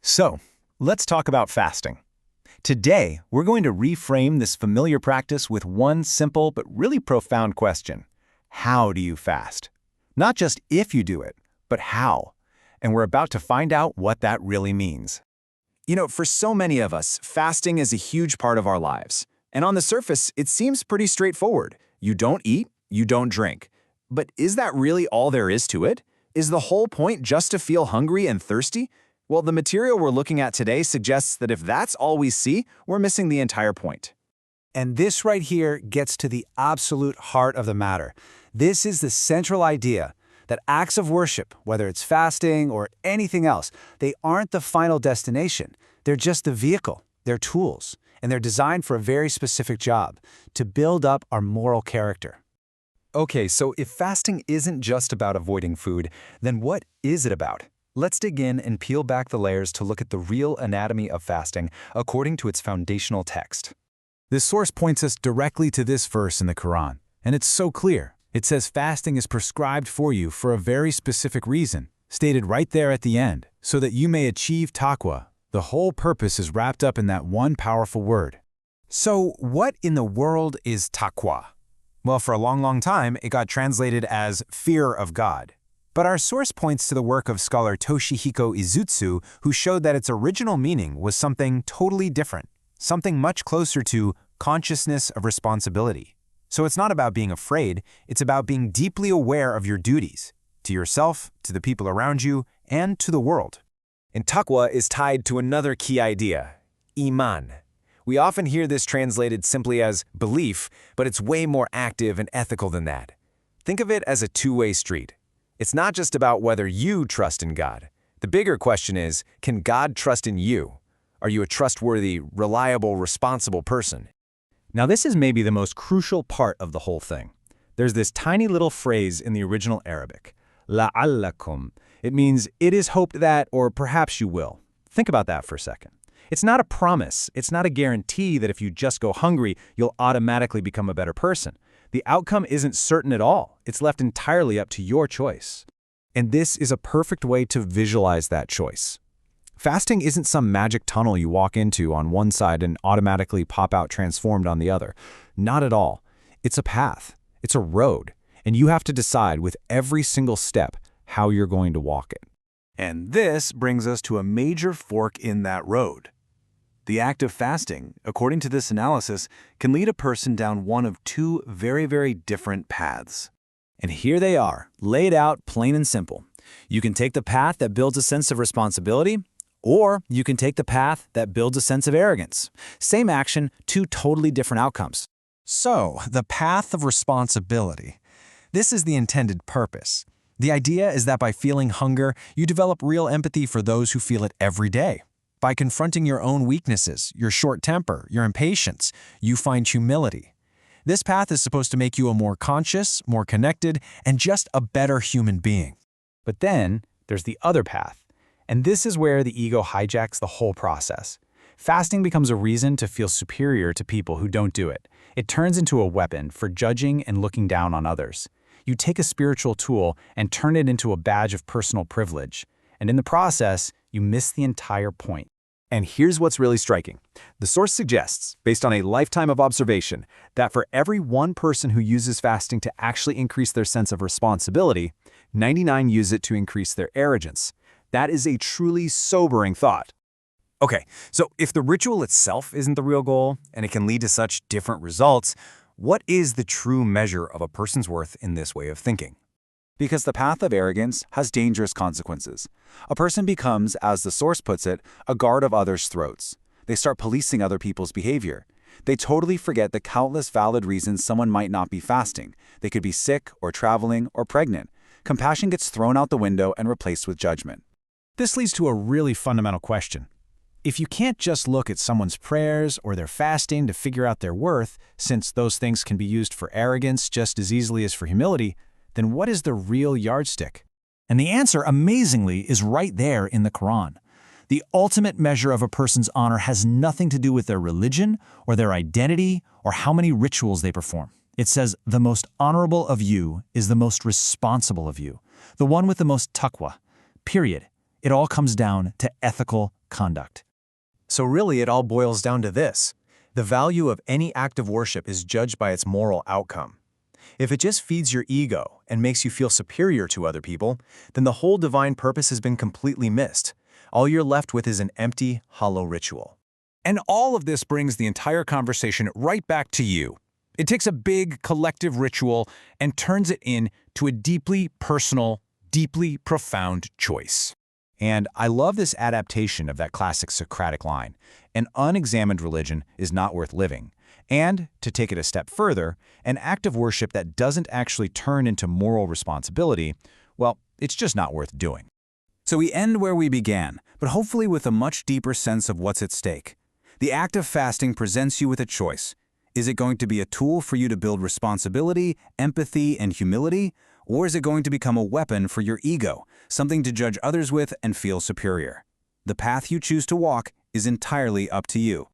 So, let's talk about fasting. Today, we're going to reframe this familiar practice with one simple but really profound question. How do you fast? Not just if you do it, but how. And we're about to find out what that really means. You know, for so many of us, fasting is a huge part of our lives. And on the surface, it seems pretty straightforward. You don't eat, you don't drink. But is that really all there is to it? Is the whole point just to feel hungry and thirsty? Well, the material we're looking at today suggests that if that's all we see, we're missing the entire point. And this right here gets to the absolute heart of the matter. This is the central idea that acts of worship, whether it's fasting or anything else, they aren't the final destination. They're just the vehicle, they're tools, and they're designed for a very specific job, to build up our moral character. Okay, so if fasting isn't just about avoiding food, then what is it about? Let's dig in and peel back the layers to look at the real anatomy of fasting according to its foundational text. This source points us directly to this verse in the Quran, and it's so clear. It says fasting is prescribed for you for a very specific reason, stated right there at the end, so that you may achieve taqwa. The whole purpose is wrapped up in that one powerful word. So what in the world is taqwa? Well, for a long time, it got translated as fear of God. But our source points to the work of scholar Toshihiko Izutsu, who showed that its original meaning was something totally different, something much closer to consciousness of responsibility. So it's not about being afraid, it's about being deeply aware of your duties, to yourself, to the people around you, and to the world. And taqwa is tied to another key idea, iman. We often hear this translated simply as belief, but it's way more active and ethical than that. Think of it as a two-way street. It's not just about whether you trust in God. The bigger question is, can God trust in you? Are you a trustworthy, reliable, responsible person? Now this is maybe the most crucial part of the whole thing. There's this tiny little phrase in the original Arabic, la'allakum. It means it is hoped that, or perhaps you will. Think about that for a second. It's not a promise, it's not a guarantee that if you just go hungry, you'll automatically become a better person. The outcome isn't certain at all. It's left entirely up to your choice. And this is a perfect way to visualize that choice. Fasting isn't some magic tunnel you walk into on one side and automatically pop out transformed on the other. Not at all. It's a path. It's a road. And you have to decide with every single step how you're going to walk it. And this brings us to a major fork in that road. The act of fasting, according to this analysis, can lead a person down one of two very different paths. And here they are, laid out plain and simple. You can take the path that builds a sense of responsibility, or you can take the path that builds a sense of arrogance. Same action, two totally different outcomes. So, the path of responsibility. This is the intended purpose. The idea is that by feeling hunger, you develop real empathy for those who feel it every day. By confronting your own weaknesses, your short temper, your impatience, you find humility. This path is supposed to make you a more conscious, more connected, and just a better human being. But then there's the other path. And this is where the ego hijacks the whole process. Fasting becomes a reason to feel superior to people who don't do it. It turns into a weapon for judging and looking down on others. You take a spiritual tool and turn it into a badge of personal privilege. And in the process, you miss the entire point. And here's what's really striking. The source suggests, based on a lifetime of observation, that for every one person who uses fasting to actually increase their sense of responsibility, 99 use it to increase their arrogance. That is a truly sobering thought. Okay, so if the ritual itself isn't the real goal, and it can lead to such different results, what is the true measure of a person's worth in this way of thinking? Because the path of arrogance has dangerous consequences. A person becomes, as the source puts it, a guard of others' throats. They start policing other people's behavior. They totally forget the countless valid reasons someone might not be fasting. They could be sick, or traveling, or pregnant. Compassion gets thrown out the window and replaced with judgment. This leads to a really fundamental question. If you can't just look at someone's prayers or their fasting to figure out their worth, since those things can be used for arrogance just as easily as for humility, then what is the real yardstick? And the answer, amazingly, is right there in the Quran. The ultimate measure of a person's honor has nothing to do with their religion or their identity or how many rituals they perform. It says, the most honorable of you is the most responsible of you, the one with the most taqwa. Period. It all comes down to ethical conduct. So really, it all boils down to this. The value of any act of worship is judged by its moral outcome. If it just feeds your ego and makes you feel superior to other people, then the whole divine purpose has been completely missed. All you're left with is an empty, hollow ritual. And all of this brings the entire conversation right back to you. It takes a big, collective ritual and turns it into a deeply personal, deeply profound choice. And I love this adaptation of that classic Socratic line, an unexamined religion is not worth living. And, to take it a step further, an act of worship that doesn't actually turn into moral responsibility, well, it's just not worth doing. So we end where we began, but hopefully with a much deeper sense of what's at stake. The act of fasting presents you with a choice. Is it going to be a tool for you to build responsibility, empathy, and humility? Or is it going to become a weapon for your ego, something to judge others with and feel superior? The path you choose to walk is entirely up to you.